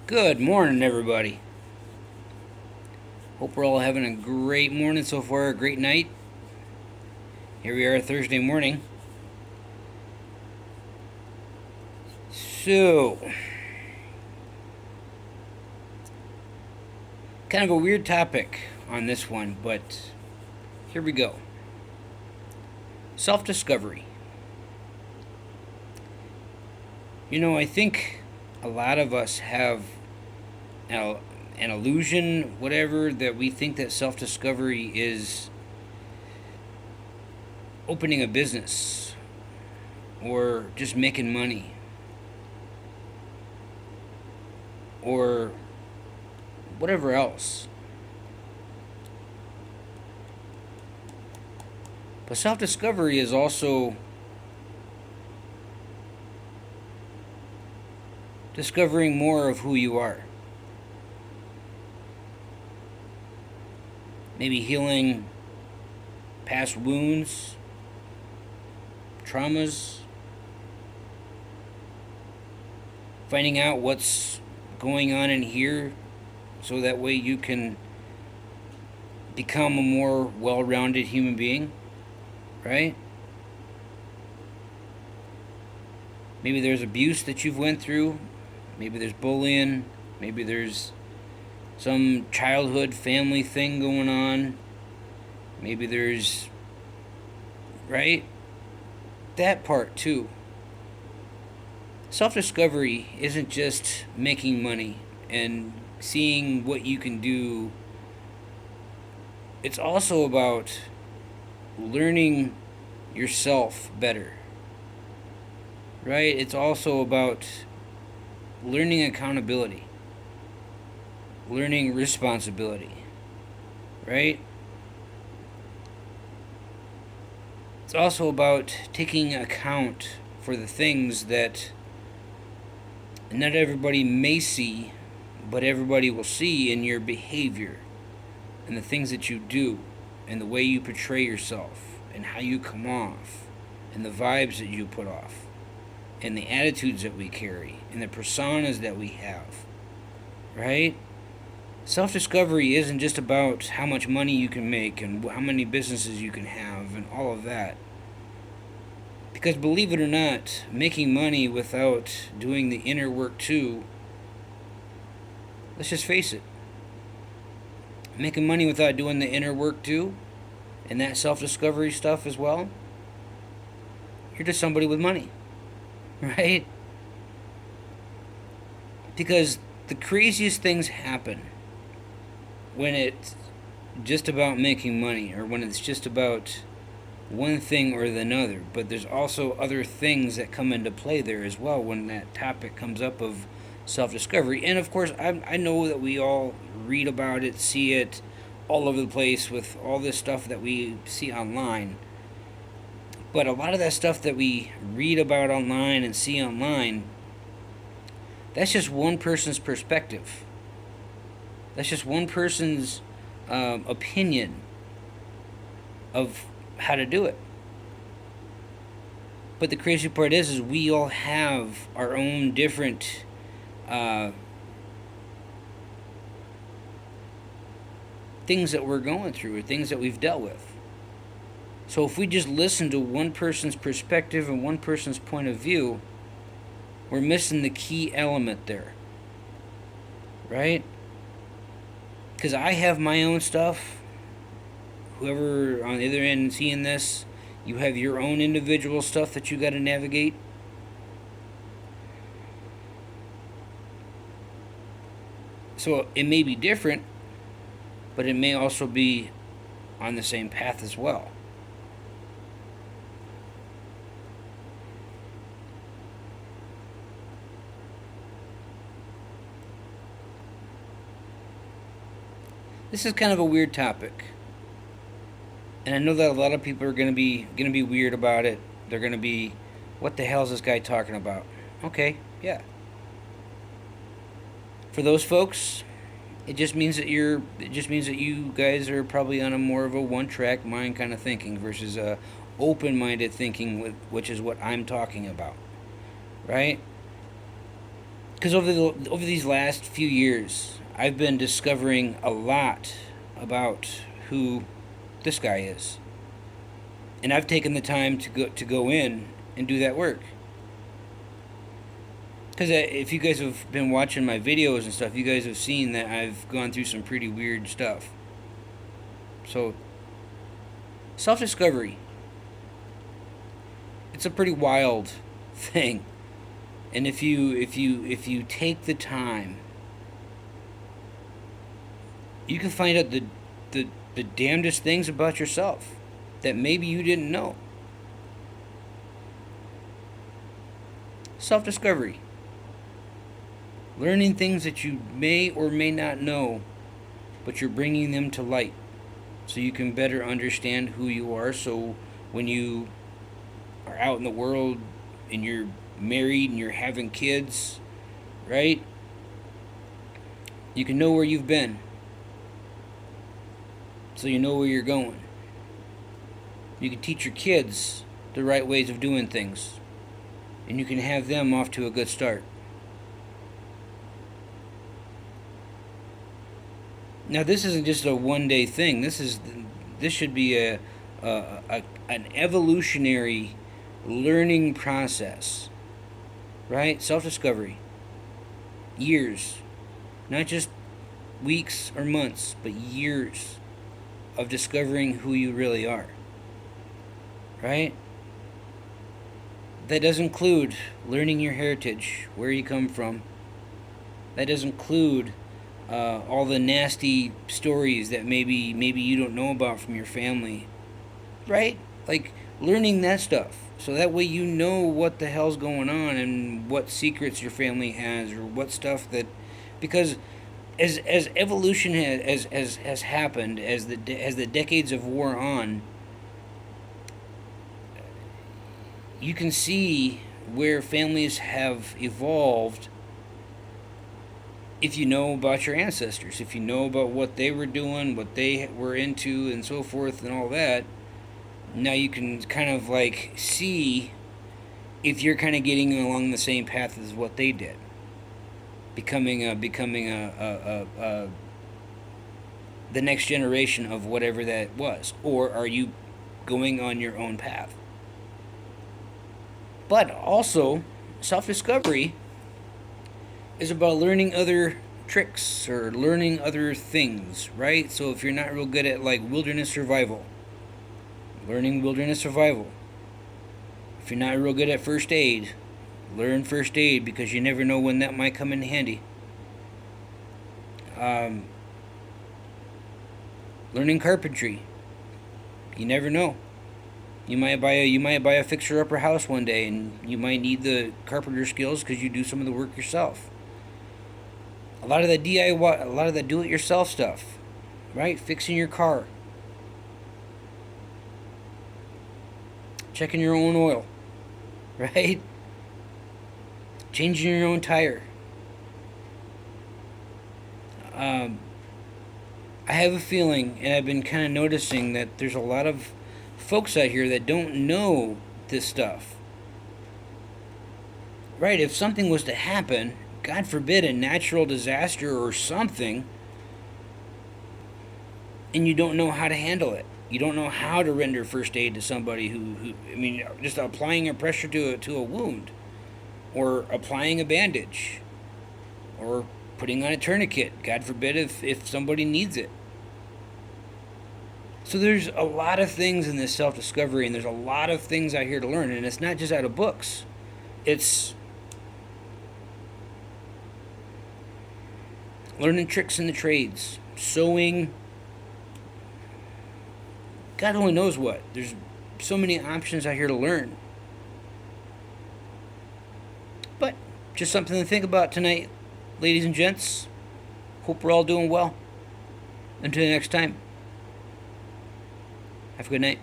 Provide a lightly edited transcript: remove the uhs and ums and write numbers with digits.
Good morning, everybody. Hope we're all having a great morning so far, a great night. Here we are Thursday morning. So, kind of a weird topic on this one, but here we go. Self-discovery. I think a lot of us have an illusion, whatever, that we think that self-discovery is opening a business or just making money or whatever else. But self-discovery is also discovering more of who you are. Maybe healing past wounds, traumas, finding out what's going on in here so that way you can become a more well-rounded human being, right? Maybe there's abuse that you've went through, maybe there's bullying, maybe there's some childhood family thing going on, maybe there's, right? That part too. Self-discovery isn't just making money and seeing what you can do. It's also about learning yourself better, right? It's also about learning accountability, learning responsibility, right? It's also about taking account for the things that not everybody may see, but everybody will see in your behavior and the things that you do and the way you portray yourself and how you come off and the vibes that you put off and the attitudes that we carry and the personas that we have, right? Self-discovery isn't just about how much money you can make and how many businesses you can have and all of that. Because believe it or not, making money without doing the inner work too, let's just face it, making money without doing the inner work too, and that self-discovery stuff as well, you're just somebody with money, right? Because the craziest things happen when it's just about making money or when it's just about one thing or the other, but there's also other things that come into play there as well when that topic comes up of self-discovery. And of course, I know that we all read about it, see it all over the place with all this stuff that we see online. But a lot of that stuff that we read about online and see online, that's just one person's perspective. That's just one person's opinion of how to do it. But the crazy part is we all have our own different things that we're going through or things that we've dealt with. So if we just listen to one person's perspective and one person's point of view, we're missing the key element there, right? Because I have my own stuff. Whoever on the other end seeing this, you have your own individual stuff that you got to navigate. So it may be different, but it may also be on the same path as well. This is kind of a weird topic. And I know that a lot of people are gonna be weird about it. They're gonna be, what the hell is this guy talking about? Okay, yeah. For those folks, it just means that you guys are probably on a more of a one-track mind kind of thinking versus a open-minded thinking, which is what I'm talking about, right? Because over these last few years, I've been discovering a lot about who this guy is, and I've taken the time to go in and do that work. Because if you guys have been watching my videos and stuff, you guys have seen that I've gone through some pretty weird stuff. So, self-discovery, it's a pretty wild thing. And if you take the time, you can find out the damnedest things about yourself that maybe you didn't know. Self-discovery. Learning things that you may or may not know, but you're bringing them to light so you can better understand who you are. So when you are out in the world and you're married and you're having kids, right? You can know where you've been, so you know where you're going. You can teach your kids the right ways of doing things, and you can have them off to a good start. Now, this isn't just a one-day thing. This should be an evolutionary learning process, right? Self-discovery. Years, not just weeks or months, but years of discovering who you really are, right? That does include learning your heritage, where you come from. That does include all the nasty stories that maybe you don't know about from your family, right? Like learning that stuff, so that way you know what the hell's going on and what secrets your family has, or what stuff that, because as evolution has happened, as the decades of wore on, you can see where families have evolved. If you know about your ancestors, if you know about what they were doing, what they were into, and so forth, and all that, now you can kind of like see if you're kind of getting along the same path as what they did, becoming a the next generation of whatever that was, or are you going on your own path? But also, self-discovery is about learning other tricks or learning other things, right? So if you're not real good at like wilderness survival, learning wilderness survival. If you're not real good at first aid, learn first aid, because you never know when that might come in handy. Learning carpentry, you never know. You might buy a fixer-upper house one day, and you might need the carpenter skills because you do some of the work yourself. A lot of the DIY, a lot of the do-it-yourself stuff, right? Fixing your car, checking your own oil, right? Changing your own tire. I have a feeling, and I've been kind of noticing, that there's a lot of folks out here that don't know this stuff. Right, if something was to happen, God forbid, a natural disaster or something, and you don't know how to handle it. You don't know how to render first aid to somebody who I mean, just applying a pressure to a wound, or applying a bandage, or putting on a tourniquet, God forbid, if somebody needs it. So there's a lot of things in this self-discovery, and there's a lot of things out here to learn, and it's not just out of books. It's learning tricks in the trades, sewing, God only knows what. There's so many options out here to learn. But just something to think about tonight, ladies and gents. Hope we're all doing well. Until next time, have a good night.